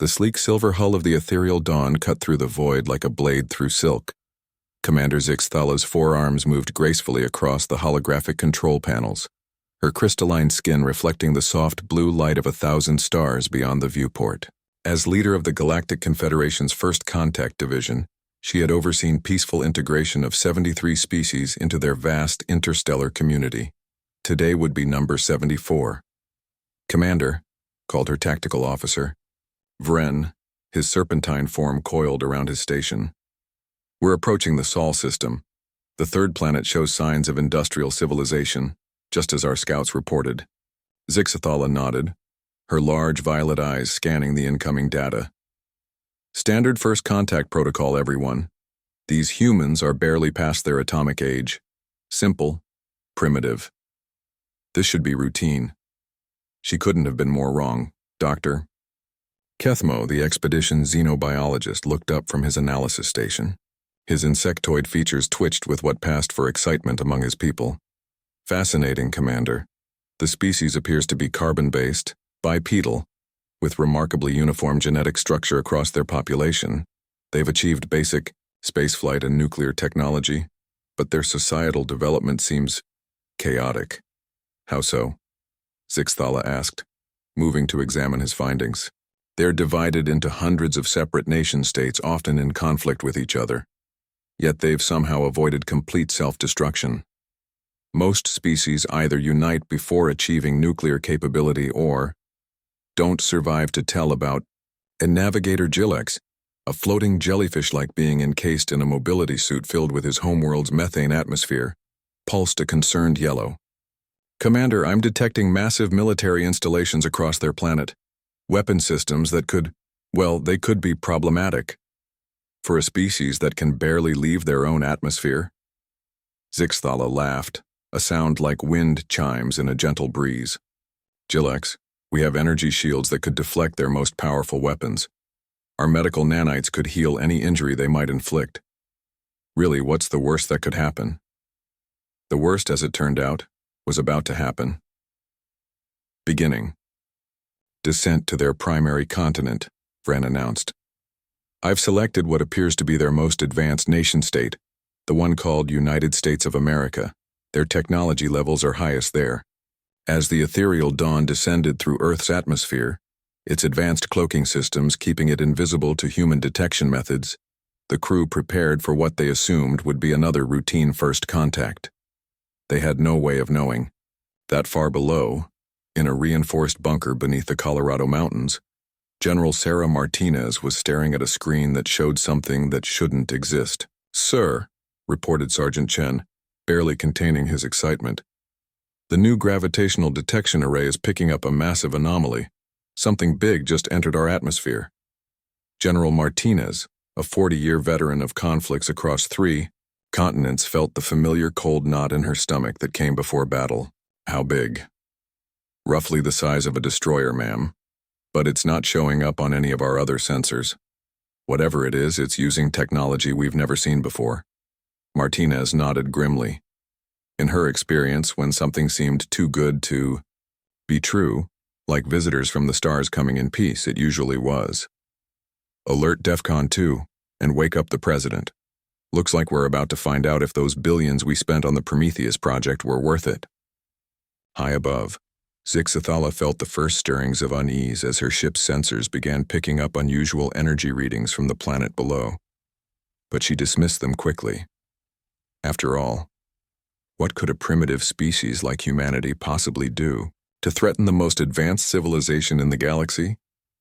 The sleek silver hull of the ethereal dawn cut through the void like a blade through silk. Commander Zixthala's forearms moved gracefully across the holographic control panels, her crystalline skin reflecting the soft blue light of 1,000 stars beyond the viewport. As leader of the Galactic Confederation's First Contact Division, she had overseen peaceful integration of 73 species into their vast interstellar community. Today would be number 74. Commander, called her tactical officer, Vren, his serpentine form coiled around his station. We're approaching the Sol system. The third planet shows signs of industrial civilization, just as our scouts reported. Zixathala nodded, her large violet eyes scanning the incoming data. Standard first contact protocol, everyone. These humans are barely past their atomic age. Simple, primitive. This should be routine. She couldn't have been more wrong, Doctor. Kethmo, the expedition xenobiologist, looked up from his analysis station. His insectoid features twitched with what passed for excitement among his people. Fascinating, Commander. The species appears to be carbon-based, bipedal, with remarkably uniform genetic structure across their population. They've achieved basic spaceflight and nuclear technology, but their societal development seems chaotic. How so? Zixthala asked, moving to examine his findings. They're divided into hundreds of separate nation-states, often in conflict with each other. Yet they've somehow avoided complete self-destruction. Most species either unite before achieving nuclear capability or don't survive to tell about. And Navigator Gilex, a floating jellyfish-like being encased in a mobility suit filled with his homeworld's methane atmosphere, pulsed a concerned yellow. Commander, I'm detecting massive military installations across their planet. Weapon systems that could be problematic. For a species that can barely leave their own atmosphere? Zixthala laughed, a sound like wind chimes in a gentle breeze. Gilex, we have energy shields that could deflect their most powerful weapons. Our medical nanites could heal any injury they might inflict. Really, what's the worst that could happen? The worst, as it turned out, was about to happen. Beginning. Descent to their primary continent, Vren announced. I've selected what appears to be their most advanced nation-state, the one called United States of America. Their technology levels are highest there. As the ethereal dawn descended through Earth's atmosphere, its advanced cloaking systems keeping it invisible to human detection methods, the crew prepared for what they assumed would be another routine first contact. They had no way of knowing that far below, in a reinforced bunker beneath the Colorado mountains, General Sarah Martinez was staring at a screen that showed something that shouldn't exist. Sir, reported Sergeant Chen, barely containing his excitement. The new gravitational detection array is picking up a massive anomaly. Something big just entered our atmosphere. General Martinez, a 40-year veteran of conflicts across 3 continents, felt the familiar cold knot in her stomach that came before battle. How big? Roughly the size of a destroyer, ma'am. But it's not showing up on any of our other sensors. Whatever it is, it's using technology we've never seen before. Martinez nodded grimly. In her experience, when something seemed too good to be true, like visitors from the stars coming in peace, it usually was. Alert DEFCON 2 and wake up the president. Looks like we're about to find out if those billions we spent on the Prometheus project were worth it. High above, Zixathala felt the first stirrings of unease as her ship's sensors began picking up unusual energy readings from the planet below. But she dismissed them quickly. After all, what could a primitive species like humanity possibly do to threaten the most advanced civilization in the galaxy?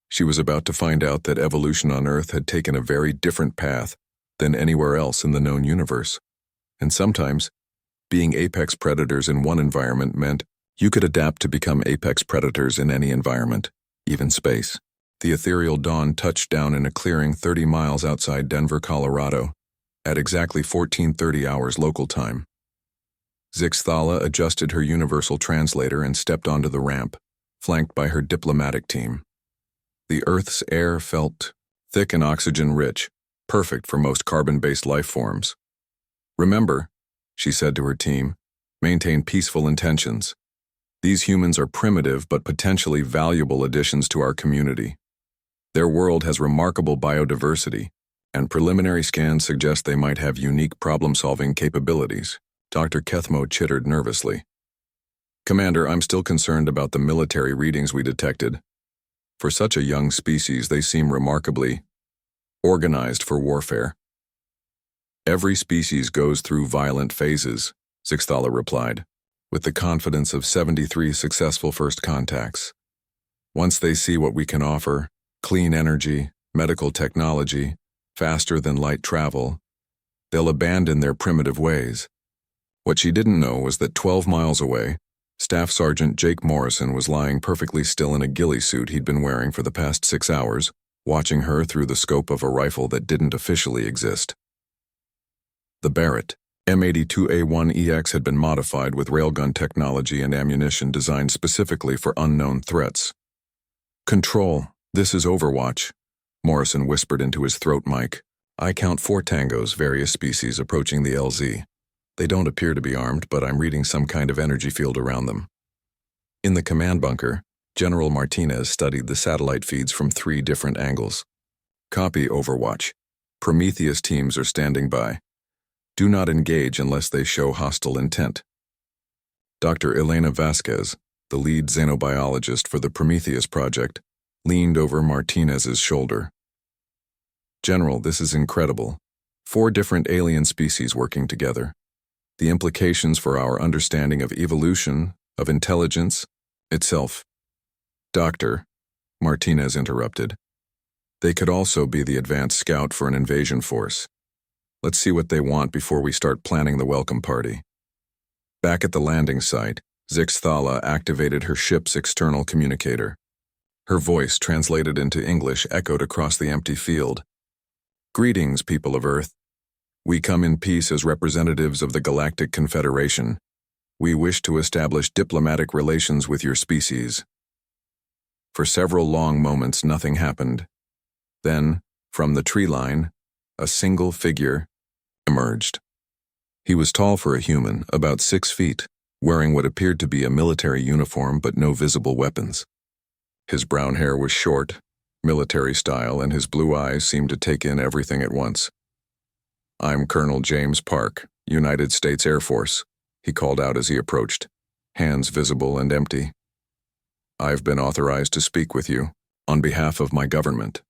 She was about to find out that evolution on Earth had taken a very different path than anywhere else in the known universe. And sometimes, being apex predators in one environment meant you could adapt to become apex predators in any environment, even space. The ethereal dawn touched down in a clearing 30 miles outside Denver, Colorado, at exactly 14:30 hours local time. Zixthala adjusted her universal translator and stepped onto the ramp, flanked by her diplomatic team. The Earth's air felt thick and oxygen-rich, perfect for most carbon-based life forms. Remember, she said to her team, maintain peaceful intentions. These humans are primitive but potentially valuable additions to our community. Their world has remarkable biodiversity, and preliminary scans suggest they might have unique problem-solving capabilities. Dr. Kethmo chittered nervously. Commander, I'm still concerned about the military readings we detected. For such a young species, they seem remarkably organized for warfare. Every species goes through violent phases, Zixthala replied, with the confidence of 73 successful first contacts. Once they see what we can offer, clean energy, medical technology, faster than light travel, they'll abandon their primitive ways. What she didn't know was that 12 miles away, Staff Sergeant Jake Morrison was lying perfectly still in a ghillie suit he'd been wearing for the past 6 hours, watching her through the scope of a rifle that didn't officially exist. The Barrett M82A1EX had been modified with railgun technology and ammunition designed specifically for unknown threats. "Control, this is Overwatch," Morrison whispered into his throat mic. "I count 4 tangos, various species, approaching the LZ. They don't appear to be armed, but I'm reading some kind of energy field around them." In the command bunker, General Martinez studied the satellite feeds from 3 different angles. "Copy, Overwatch. Prometheus teams are standing by. Do not engage unless they show hostile intent." Dr. Elena Vasquez, the lead xenobiologist for the Prometheus project, leaned over Martinez's shoulder. "General, this is incredible. 4 different alien species working together. The implications for our understanding of evolution, of intelligence, itself." "Doctor," Martinez interrupted, "they could also be the advanced scout for an invasion force. Let's see what they want before we start planning the welcome party." Back at the landing site, Zixthala activated her ship's external communicator. Her voice, translated into English, echoed across the empty field. "Greetings, people of Earth. We come in peace as representatives of the Galactic Confederation. We wish to establish diplomatic relations with your species." For several long moments, nothing happened. Then, from the tree line, a single figure emerged. He was tall for a human, about 6 feet, wearing what appeared to be a military uniform but no visible weapons. His brown hair was short, military style, and his blue eyes seemed to take in everything at once. "I'm Colonel James Park, United States Air Force," he called out as he approached, hands visible and empty. "I've been authorized to speak with you, on behalf of my government."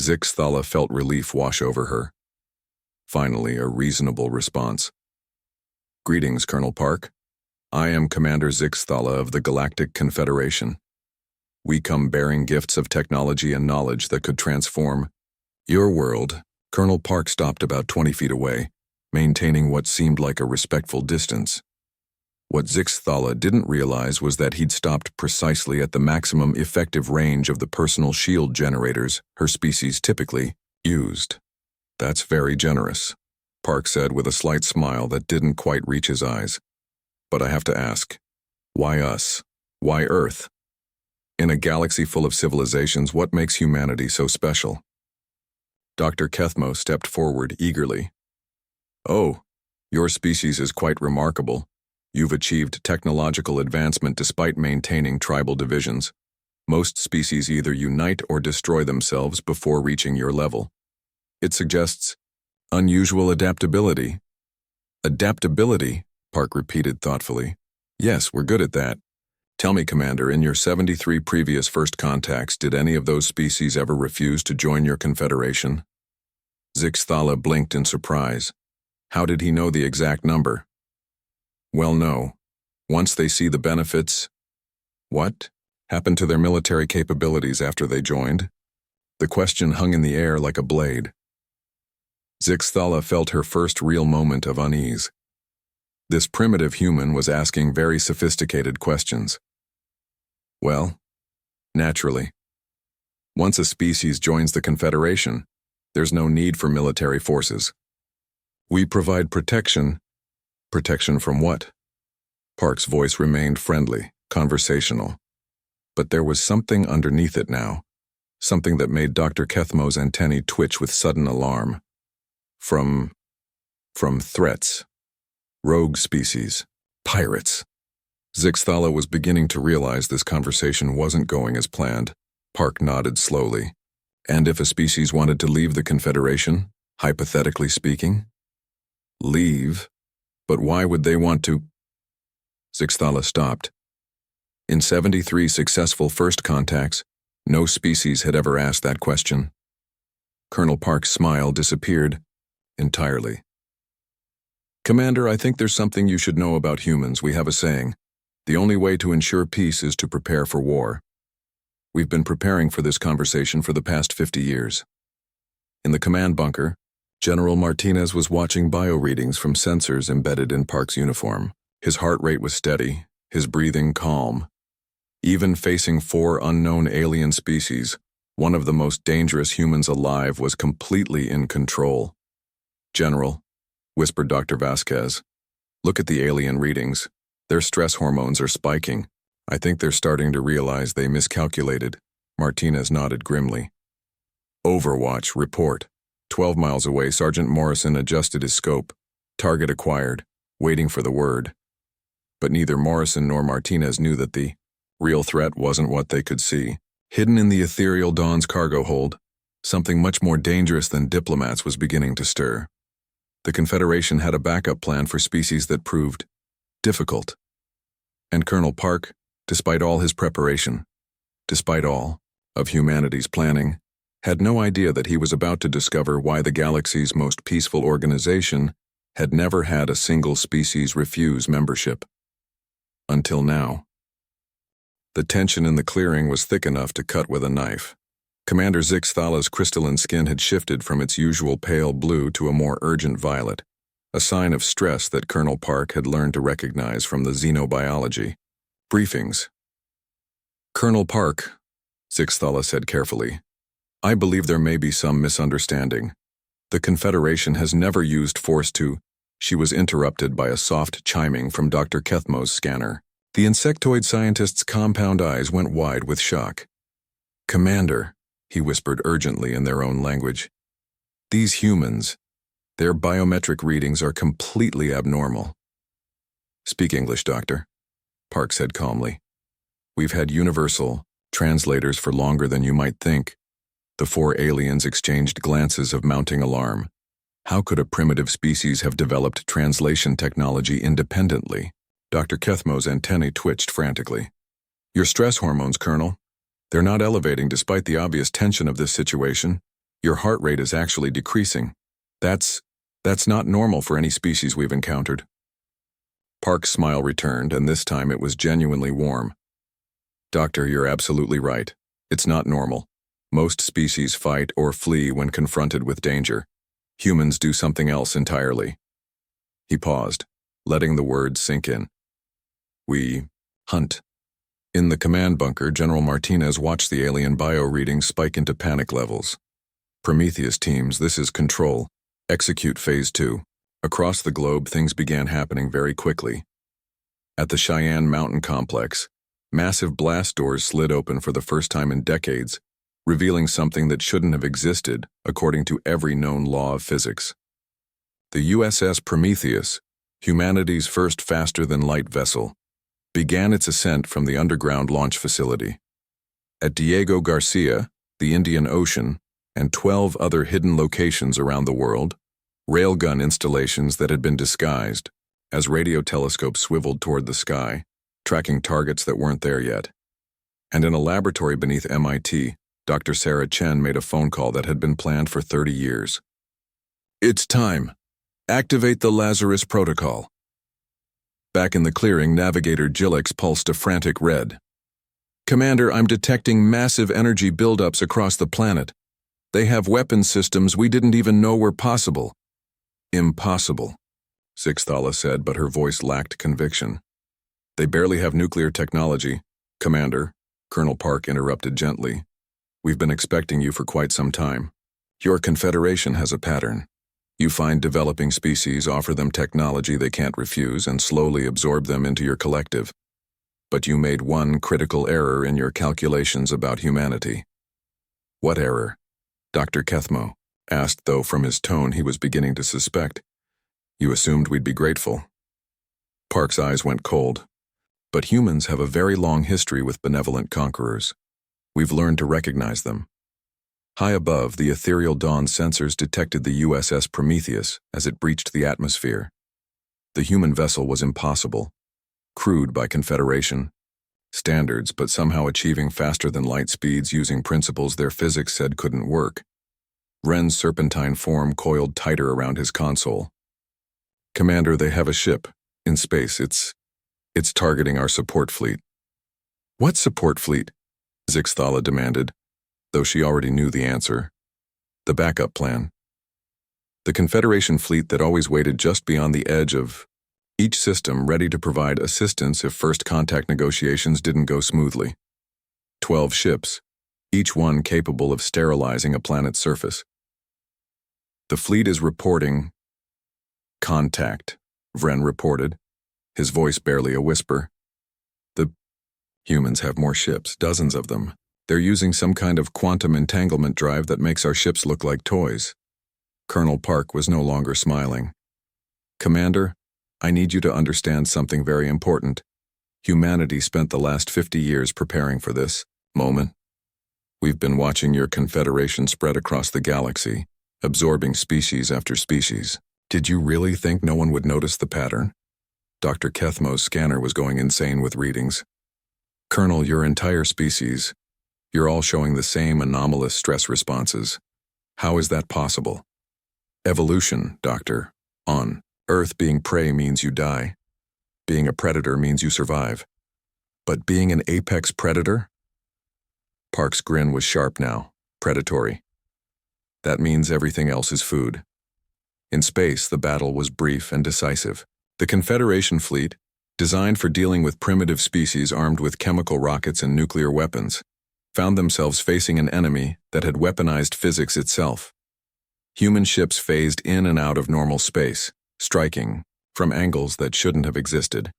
Zixthala felt relief wash over her. Finally, a reasonable response. "Greetings, Colonel Park. I am Commander Zixthala of the Galactic Confederation. We come bearing gifts of technology and knowledge that could transform your world." Colonel Park stopped about 20 feet away, maintaining what seemed like a respectful distance. What Zixthala didn't realize was that he'd stopped precisely at the maximum effective range of the personal shield generators her species typically used. "That's very generous," Park said with a slight smile that didn't quite reach his eyes. "But I have to ask, why us? Why Earth? In a galaxy full of civilizations, what makes humanity so special?" Dr. Kethmo stepped forward eagerly. "Oh, your species is quite remarkable. You've achieved technological advancement despite maintaining tribal divisions. Most species either unite or destroy themselves before reaching your level. It suggests unusual adaptability." "Adaptability?" Park repeated thoughtfully. "Yes, we're good at that. Tell me, Commander, in your 73 previous first contacts, did any of those species ever refuse to join your confederation?" Zixthala blinked in surprise. How did he know the exact number? "Well, no. Once they see the benefits..." "What happened to their military capabilities after they joined?" The question hung in the air like a blade. Zixthala felt her first real moment of unease. This primitive human was asking very sophisticated questions. "Well, naturally. Once a species joins the Confederation, there's no need for military forces. We provide protection." "Protection from what?" Park's voice remained friendly, conversational. But there was something underneath it now, something that made Dr. Kethmo's antennae twitch with sudden alarm. From threats. Rogue species. Pirates. Zixthala was beginning to realize this conversation wasn't going as planned. Park nodded slowly. And if a species wanted to leave the Confederation, hypothetically speaking? Leave? But why would they want to? Zixthala stopped. In 73 successful first contacts, no species had ever asked that question. Colonel Park's smile disappeared entirely. Commander, I think there's something you should know about humans. We have a saying. The only way to ensure peace is to prepare for war. We've been preparing for this conversation for the past 50 years. In the command bunker, General Martinez was watching bio-readings from sensors embedded in Park's uniform. His heart rate was steady, his breathing calm. Even facing 4 unknown alien species, one of the most dangerous humans alive was completely in control. General, whispered Dr. Vasquez, look at the alien readings. Their stress hormones are spiking. I think they're starting to realize they miscalculated. Martinez nodded grimly. Overwatch, report. 12 miles away, Sergeant Morrison adjusted his scope. Target acquired, waiting for the word. But neither Morrison nor Martinez knew that the real threat wasn't what they could see. Hidden in the ethereal Dawn's cargo hold, something much more dangerous than diplomats was beginning to stir. The Confederation had a backup plan for species that proved difficult. And Colonel Park, despite all his preparation, despite all of humanity's planning, had no idea that he was about to discover why the galaxy's most peaceful organization had never had a single species refuse membership. Until now. The tension in the clearing was thick enough to cut with a knife. Commander Zixthala's crystalline skin had shifted from its usual pale blue to a more urgent violet, a sign of stress that Colonel Park had learned to recognize from the xenobiology briefings. Colonel Park, Zixthala said carefully, I believe there may be some misunderstanding. The Confederation has never used force to. She was interrupted by a soft chiming from Dr. Kethmo's scanner. The insectoid scientist's compound eyes went wide with shock. Commander, he whispered urgently in their own language. These humans, their biometric readings are completely abnormal. Speak English, Doctor, Park said calmly. We've had universal translators for longer than you might think. The 4 aliens exchanged glances of mounting alarm. How could a primitive species have developed translation technology independently? Dr. Kethmo's antennae twitched frantically. Your stress hormones, Colonel. They're not elevating despite the obvious tension of this situation. Your heart rate is actually decreasing. That's not normal for any species we've encountered. Park's smile returned, and this time it was genuinely warm. Doctor, you're absolutely right. It's not normal. Most species fight or flee when confronted with danger. Humans do something else entirely. He paused, letting the words sink in. We hunt. In the command bunker, General Martinez watched the alien bio-readings spike into panic levels. Prometheus teams, this is control. Execute Phase 2. Across the globe, things began happening very quickly. At the Cheyenne Mountain Complex, massive blast doors slid open for the first time in decades, revealing something that shouldn't have existed according to every known law of physics. The USS Prometheus, humanity's first faster-than-light vessel, began its ascent from the underground launch facility. At Diego Garcia, the Indian Ocean, and 12 other hidden locations around the world, railgun installations that had been disguised as radio telescopes swiveled toward the sky, tracking targets that weren't there yet. And in a laboratory beneath MIT, Dr. Sarah Chen made a phone call that had been planned for 30 years. It's time. Activate the Lazarus Protocol. Back in the clearing, Navigator Jillix pulsed a frantic red. Commander, I'm detecting massive energy buildups across the planet. They have weapon systems we didn't even know were possible. Impossible, Zixthala said, but her voice lacked conviction. They barely have nuclear technology. Commander, Colonel Park interrupted gently. We've been expecting you for quite some time. Your Confederation has a pattern. You find developing species, offer them technology they can't refuse, and slowly absorb them into your collective. But you made one critical error in your calculations about humanity. What error? Dr. Kethmo asked, though from his tone he was beginning to suspect. You assumed we'd be grateful. Park's eyes went cold. But humans have a very long history with benevolent conquerors. We've learned to recognize them. High above, the ethereal dawn sensors detected the USS Prometheus as it breached the atmosphere. The human vessel was impossible, crude by Confederation standards, but somehow achieving faster than light speeds using principles their physics said couldn't work. Wren's serpentine form coiled tighter around his console. "Commander, they have a ship. In space. It's targeting our support fleet." "What support fleet?" Zixthala demanded, though she already knew the answer. "The backup plan. The Confederation fleet that always waited just beyond the edge of each system, ready to provide assistance if first contact negotiations didn't go smoothly. 12 ships, each one capable of sterilizing a planet's surface. The fleet is reporting contact," Vren reported, his voice barely a whisper. "The humans have more ships, dozens of them. They're using some kind of quantum entanglement drive that makes our ships look like toys." Colonel Park was no longer smiling. "Commander, I need you to understand something very important. Humanity spent the last 50 years preparing for this moment. We've been watching your Confederation spread across the galaxy, absorbing species after species. Did you really think no one would notice the pattern?" Dr. Kethmo's scanner was going insane with readings. "Colonel, your entire species, you're all showing the same anomalous stress responses. How is that possible?" "Evolution, Doctor. On Earth, being prey means you die. Being a predator means you survive. But being an apex predator?" Park's grin was sharp now, predatory. "That means everything else is food." In space, the battle was brief and decisive. The Confederation fleet, designed for dealing with primitive species armed with chemical rockets and nuclear weapons, found themselves facing an enemy that had weaponized physics itself. Human ships phased in and out of normal space, striking from angles that shouldn't have existed.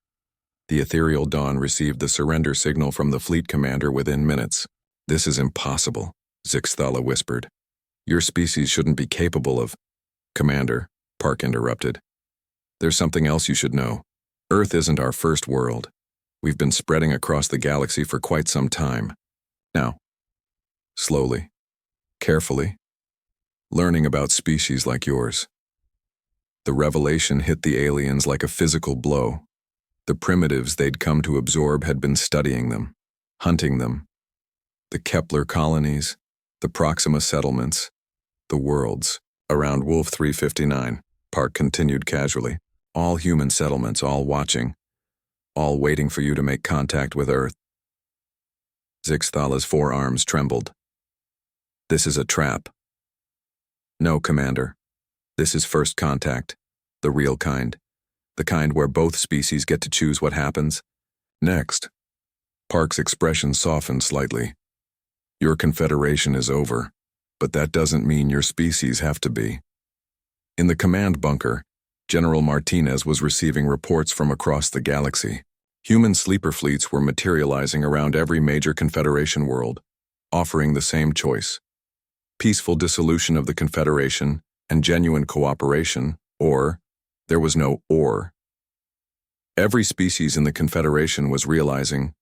The ethereal dawn received the surrender signal from the fleet commander within minutes. "This is impossible," Zixthala whispered. "Your species shouldn't be capable of—" "Commander," Park interrupted. "There's something else you should know. Earth isn't our first world. We've been spreading across the galaxy for quite some time. Now, slowly, carefully, learning about species like yours." The revelation hit the aliens like a physical blow. The primitives they'd come to absorb had been studying them, hunting them. The Kepler colonies, the Proxima settlements, the worlds around Wolf 359, Park continued casually. "All human settlements, all watching, all waiting for you to make contact with Earth." Zixthala's forearms trembled. "This is a trap." "No, Commander. This is first contact, the real kind. The kind where both species get to choose what happens next." Park's expression softened slightly. "Your Confederation is over, but that doesn't mean your species have to be." In the command bunker, General Martinez was receiving reports from across the galaxy. Human sleeper fleets were materializing around every major Confederation world, offering the same choice: peaceful dissolution of the Confederation and genuine cooperation, or there was no or. Every species in the Confederation was realizing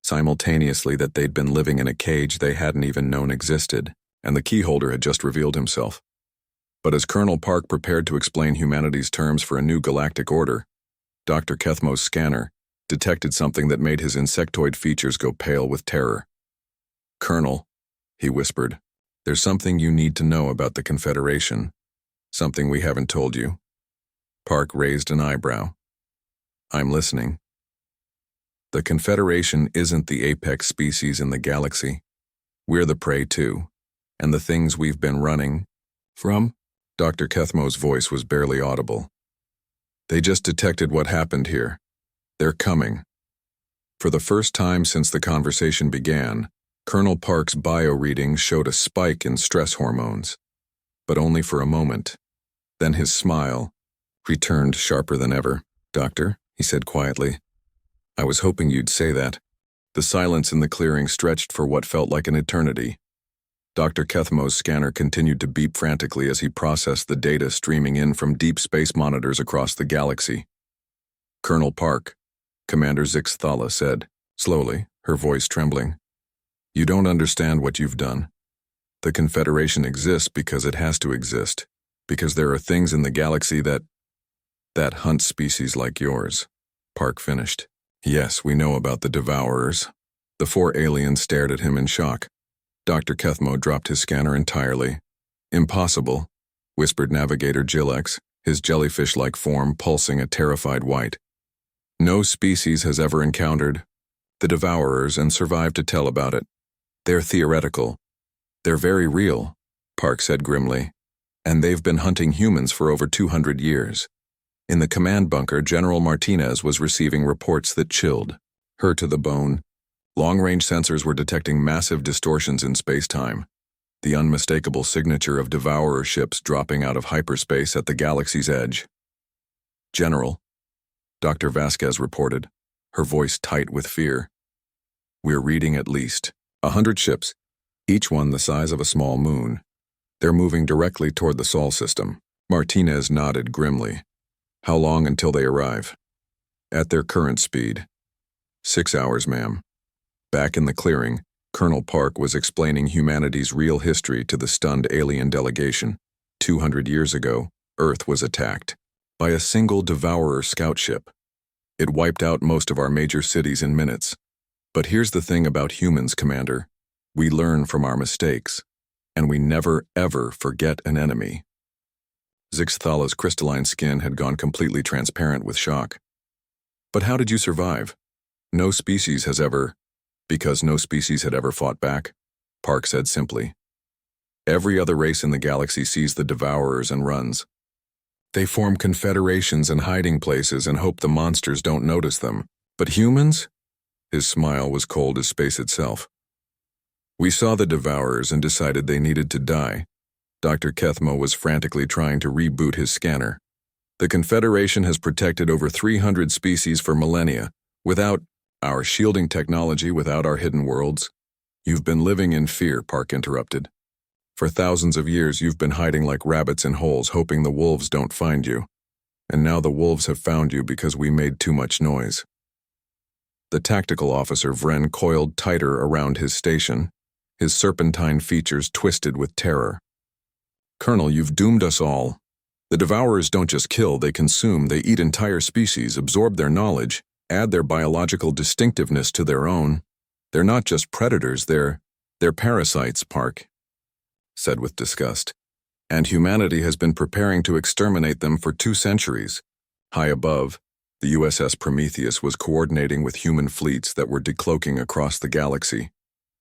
simultaneously that they'd been living in a cage they hadn't even known existed, and the keyholder had just revealed himself. But as Colonel Park prepared to explain humanity's terms for a new galactic order, Dr. Kethmo's scanner detected something that made his insectoid features go pale with terror. "Colonel," he whispered, "there's something you need to know about the Confederation. Something we haven't told you." Park raised an eyebrow. "I'm listening." "The Confederation isn't the apex species in the galaxy. We're the prey too, and the things we've been running from." Dr. Kethmo's voice was barely audible. "They just detected what happened here. They're coming." For the first time since the conversation began, Colonel Park's bio-readings showed a spike in stress hormones, but only for a moment. Then his smile returned sharper than ever. "Doctor," he said quietly, "I was hoping you'd say that." The silence in the clearing stretched for what felt like an eternity. Dr. Kethmo's scanner continued to beep frantically as he processed the data streaming in from deep space monitors across the galaxy. "Colonel Park," Commander Zixthala said, slowly, her voice trembling, "you don't understand what you've done. The Confederation exists because it has to exist, because there are things in the galaxy that hunt species like yours. Park finished. Yes, we know about the Devourers. The four aliens stared at him in shock. Dr. Kethmo dropped his scanner entirely. Impossible, whispered Navigator Gilex, his jellyfish-like form pulsing a terrified white. No species has ever encountered the Devourers and survived to tell about it. They're theoretical. They're very real, Park said grimly. And they've been hunting humans for over 200 years. In the command bunker, General Martinez was receiving reports that chilled her to the bone. Long-range sensors were detecting massive distortions in space-time, the unmistakable signature of Devourer ships dropping out of hyperspace at the galaxy's edge. General, Dr. Vasquez reported, her voice tight with fear. We're reading at least 100 ships, each one the size of a small moon. They're moving directly toward the Sol system. Martinez nodded grimly. How long until they arrive? At their current speed. 6 hours, ma'am. Back in the clearing, Colonel Park was explaining humanity's real history to the stunned alien delegation. 200 years ago, Earth was attacked by a single Devourer scout ship. It wiped out most of our major cities in minutes. But here's the thing about humans, Commander. We learn from our mistakes, and we never, ever forget an enemy. Zixthala's crystalline skin had gone completely transparent with shock. But how did you survive? No species has ever... Because no species had ever fought back, Park said simply. Every other race in the galaxy sees the Devourers and runs. They form confederations and hiding places and hope the monsters don't notice them. But humans? His smile was cold as space itself. We saw the Devourers and decided they needed to die. Dr. Kethmo was frantically trying to reboot his scanner. The Confederation has protected over 300 species for millennia, without our shielding technology, without our hidden worlds. You've been living in fear, Park interrupted. For thousands of years you've been hiding like rabbits in holes, hoping the wolves don't find you. And now the wolves have found you because we made too much noise. The tactical officer Vren coiled tighter around his station, his serpentine features twisted with terror. Colonel, you've doomed us all. The Devourers don't just kill, they consume, they eat entire species, absorb their knowledge, add their biological distinctiveness to their own. They're not just predators, they're parasites, Park said with disgust. And humanity has been preparing to exterminate them for 2 centuries. High above, the USS Prometheus was coordinating with human fleets that were decloaking across the galaxy.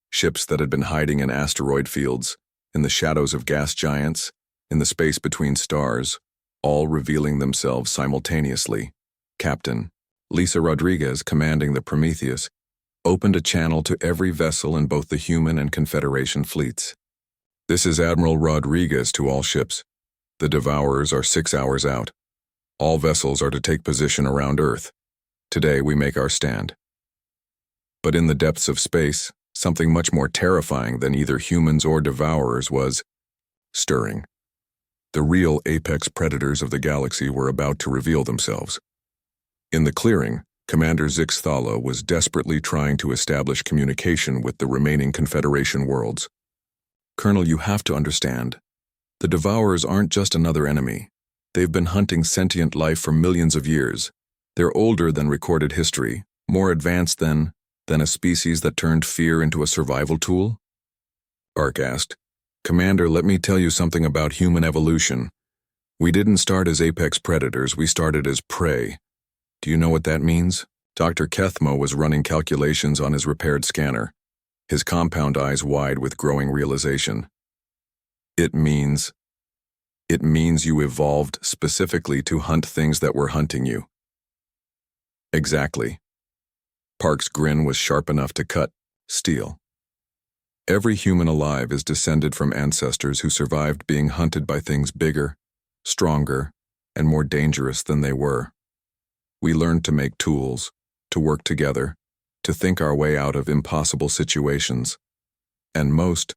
Ships that had been hiding in asteroid fields, in the shadows of gas giants, in the space between stars, all revealing themselves simultaneously. Captain Lisa Rodriguez, commanding the Prometheus, opened a channel to every vessel in both the human and Confederation fleets. This is Admiral Rodriguez to all ships. The Devourers are 6 hours out. All vessels are to take position around Earth. Today we make our stand. But in the depths of space, something much more terrifying than either humans or Devourers was stirring. The real apex predators of the galaxy were about to reveal themselves. In the clearing, Commander Zixthala was desperately trying to establish communication with the remaining Confederation worlds. Colonel, you have to understand. The Devourers aren't just another enemy. They've been hunting sentient life for millions of years. They're older than recorded history, more advanced than a species that turned fear into a survival tool? Ark asked. Commander, let me tell you something about human evolution. We didn't start as apex predators, we started as prey. Do you know what that means? Dr. Kethmo was running calculations on his repaired scanner, his compound eyes wide with growing realization. It means you evolved specifically to hunt things that were hunting you. Exactly. Park's grin was sharp enough to cut steel. Every human alive is descended from ancestors who survived being hunted by things bigger, stronger, and more dangerous than they were. We learned to make tools, to work together, to think our way out of impossible situations. And most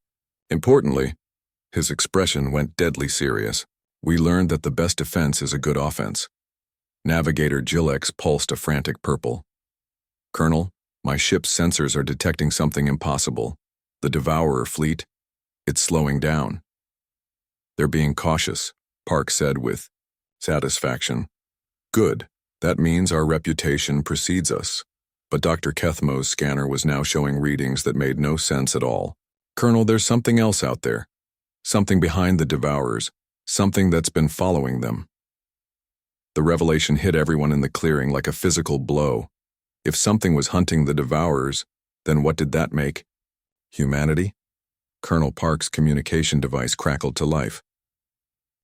importantly, his expression went deadly serious. We learned that the best defense is a good offense. Navigator Gilex pulsed a frantic purple. Colonel, my ship's sensors are detecting something impossible. The Devourer fleet. It's slowing down. They're being cautious, Park said with satisfaction. Good. That means our reputation precedes us. But Dr. Kethmo's scanner was now showing readings that made no sense at all. Colonel, there's something else out there. Something behind the Devourers. Something that's been following them. The revelation hit everyone in the clearing like a physical blow. If something was hunting the Devourers, then what did that make? Humanity? Colonel Park's communication device crackled to life.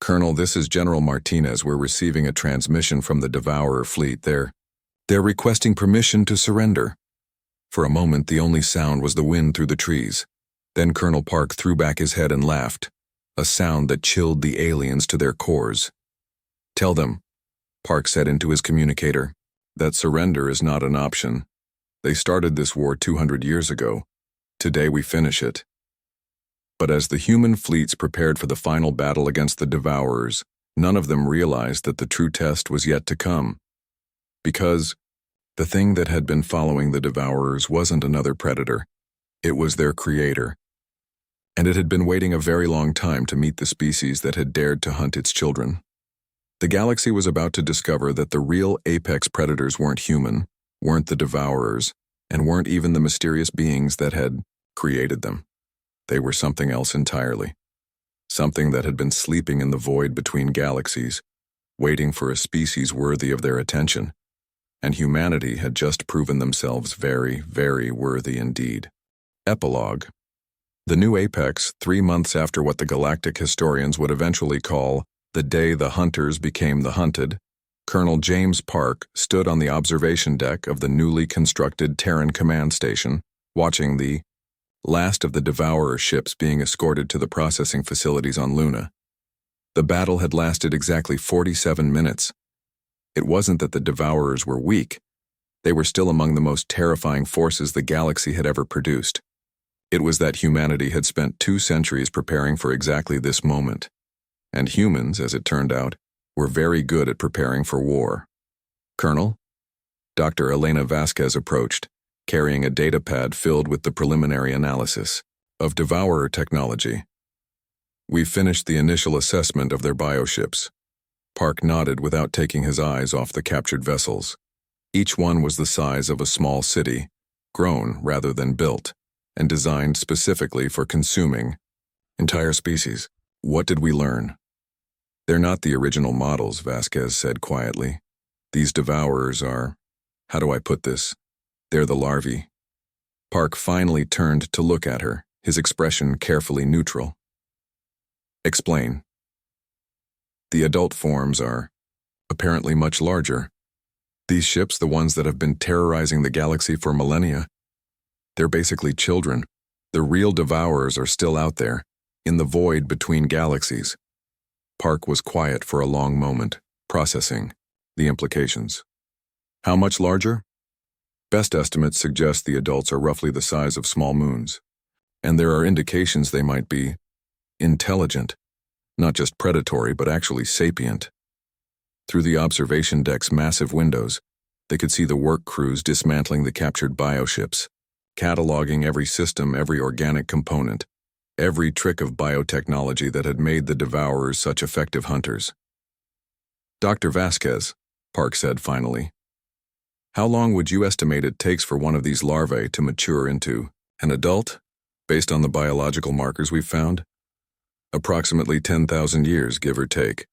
Colonel, this is General Martinez. We're receiving a transmission from the Devourer fleet. They're requesting permission to surrender. For a moment, the only sound was the wind through the trees. Then Colonel Park threw back his head and laughed, a sound that chilled the aliens to their cores. Tell them, Park said into his communicator, that surrender is not an option. They started this war 200 years ago. Today we finish it. But as the human fleets prepared for the final battle against the Devourers, none of them realized that the true test was yet to come. Because the thing that had been following the Devourers wasn't another predator. It was their creator. And it had been waiting a very long time to meet the species that had dared to hunt its children. The galaxy was about to discover that the real apex predators weren't human, weren't the Devourers, and weren't even the mysterious beings that had created them. They were something else entirely. Something that had been sleeping in the void between galaxies, waiting for a species worthy of their attention. And humanity had just proven themselves very, very worthy indeed. Epilogue. The new apex, 3 months after what the galactic historians would eventually call the day the hunters became the hunted, Colonel James Park stood on the observation deck of the newly constructed Terran command station, watching the last of the Devourer ships being escorted to the processing facilities on Luna. The battle had lasted exactly 47 minutes. It wasn't that the Devourers were weak. They were still among the most terrifying forces the galaxy had ever produced. It was that humanity had spent 2 centuries preparing for exactly this moment. And humans, as it turned out, were very good at preparing for war. Colonel? Dr. Elena Vasquez approached, carrying a datapad filled with the preliminary analysis of Devourer technology. We finished the initial assessment of their bioships. Park nodded without taking his eyes off the captured vessels. Each one was the size of a small city, grown rather than built, and designed specifically for consuming entire species. What did we learn? They're not the original models, Vasquez said quietly. These Devourers are, how do I put this? They're the larvae. Park finally turned to look at her, his expression carefully neutral. Explain. The adult forms are apparently much larger. These ships, the ones that have been terrorizing the galaxy for millennia, they're basically children. The real Devourers are still out there, in the void between galaxies. Park was quiet for a long moment, processing the implications. How much larger? Best estimates suggest the adults are roughly the size of small moons, and there are indications they might be intelligent, not just predatory but actually sapient. Through the observation deck's massive windows, they could see the work crews dismantling the captured bioships, cataloging every system, every organic component, every trick of biotechnology that had made the Devourers such effective hunters. Dr. Vasquez, Park said finally, how long would you estimate it takes for one of these larvae to mature into an adult, based on the biological markers we've found? Approximately 10,000 years, give or take.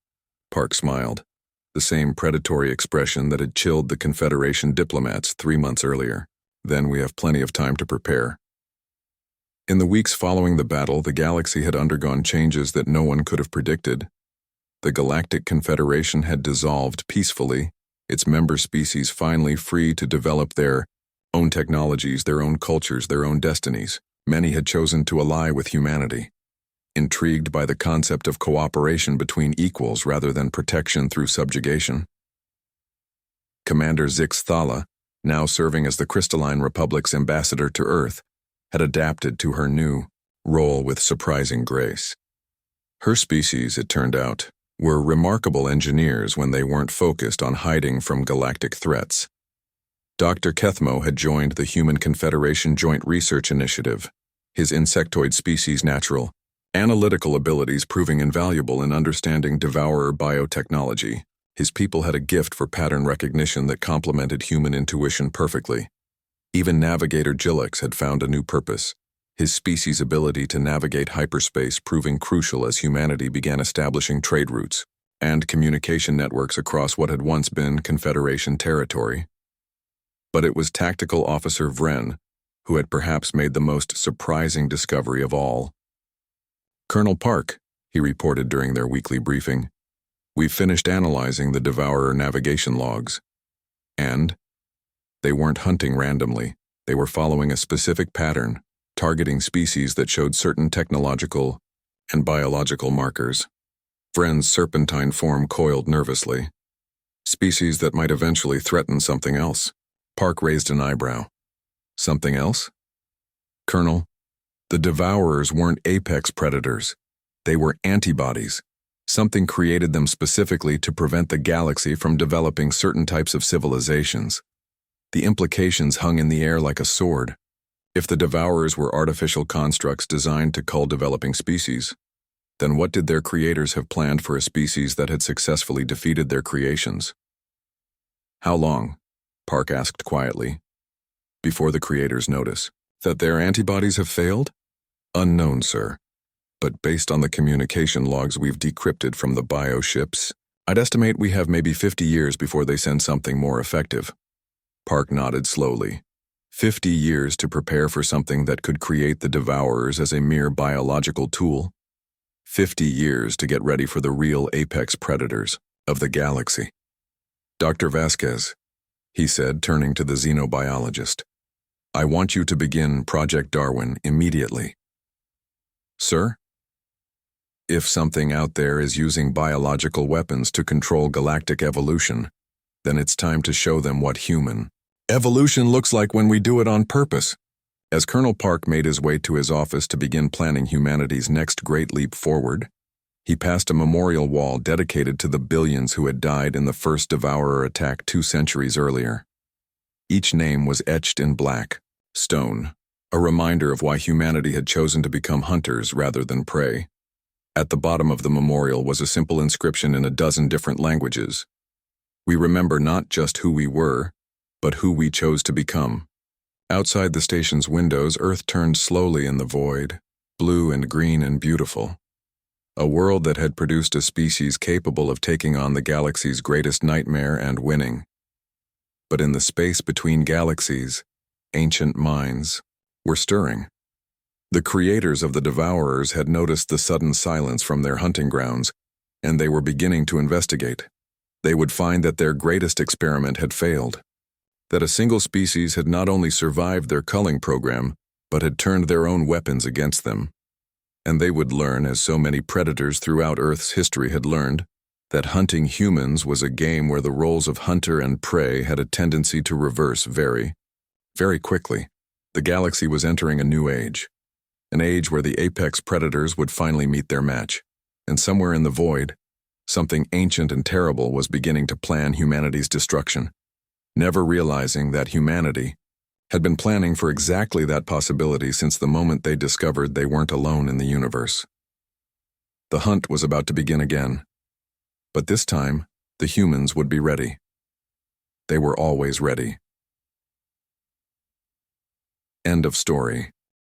Park smiled, the same predatory expression that had chilled the Confederation diplomats 3 months earlier. Then we have plenty of time to prepare. In the weeks following the battle, the galaxy had undergone changes that no one could have predicted. The Galactic Confederation had dissolved peacefully, its member species finally free to develop their own technologies, their own cultures, their own destinies. Many had chosen to ally with humanity, intrigued by the concept of cooperation between equals rather than protection through subjugation. Commander Zix Thala, now serving as the Crystalline Republic's ambassador to Earth, had adapted to her new role with surprising grace. Her species, it turned out, were remarkable engineers when they weren't focused on hiding from galactic threats. Dr. Kethmo had joined the Human Confederation Joint Research Initiative, his insectoid species natural, Analytical abilities proving invaluable in understanding devourer biotechnology. His people had a gift for pattern recognition that complemented human intuition perfectly. Even Navigator Gillix had found a new purpose, his species' ability to navigate hyperspace proving crucial as humanity began establishing trade routes and communication networks across what had once been Confederation territory. But it was Tactical Officer Vren who had perhaps made the most surprising discovery of all. "Colonel Park," he reported during their weekly briefing, "we've finished analyzing the Devourer navigation logs. And they weren't hunting randomly. They were following a specific pattern, targeting species that showed certain technological and biological markers." Vren's serpentine form coiled nervously. "Species that might eventually threaten something else." Park raised an eyebrow. "Something else?" "Colonel, the Devourers weren't apex predators. They were antibodies. Something created them specifically to prevent the galaxy from developing certain types of civilizations. The implications hung in the air like a sword. If the Devourers were artificial constructs designed to cull developing species, then what did their creators have planned for a species that had successfully defeated their creations? "How long?" Park asked quietly, "before the creators notice that their antibodies have failed?" "Unknown, sir. But based on the communication logs we've decrypted from the bioships, I'd estimate we have maybe 50 years before they send something more effective." Park nodded slowly. 50 years to prepare for something that could create the Devourers as a mere biological tool. 50 years to get ready for the real apex predators of the galaxy. "Dr. Vasquez," he said, turning to the xenobiologist, "I want you to begin Project Darwin immediately." "Sir?" "If something out there is using biological weapons to control galactic evolution, then it's time to show them what human evolution looks like when we do it on purpose." As Colonel Park made his way to his office to begin planning humanity's next great leap forward, he passed a memorial wall dedicated to the billions who had died in the first Devourer attack 2 centuries earlier. Each name was etched in black stone, a reminder of why humanity had chosen to become hunters rather than prey. At the bottom of the memorial was a simple inscription in a dozen different languages. "We remember not just who we were, but who we chose to become." Outside the station's windows, Earth turned slowly in the void, blue and green and beautiful. A world that had produced a species capable of taking on the galaxy's greatest nightmare and winning. But in the space between galaxies, ancient minds were stirring. The creators of the Devourers had noticed the sudden silence from their hunting grounds, and they were beginning to investigate. They would find that their greatest experiment had failed. That a single species had not only survived their culling program, but had turned their own weapons against them. And they would learn, as so many predators throughout Earth's history had learned, that hunting humans was a game where the roles of hunter and prey had a tendency to reverse very, very quickly. The galaxy was entering a new age. An age where the apex predators would finally meet their match. And somewhere in the void, something ancient and terrible was beginning to plan humanity's destruction. Never realizing that humanity had been planning for exactly that possibility since the moment they discovered they weren't alone in the universe. The hunt was about to begin again. But this time, the humans would be ready. They were always ready. End of story.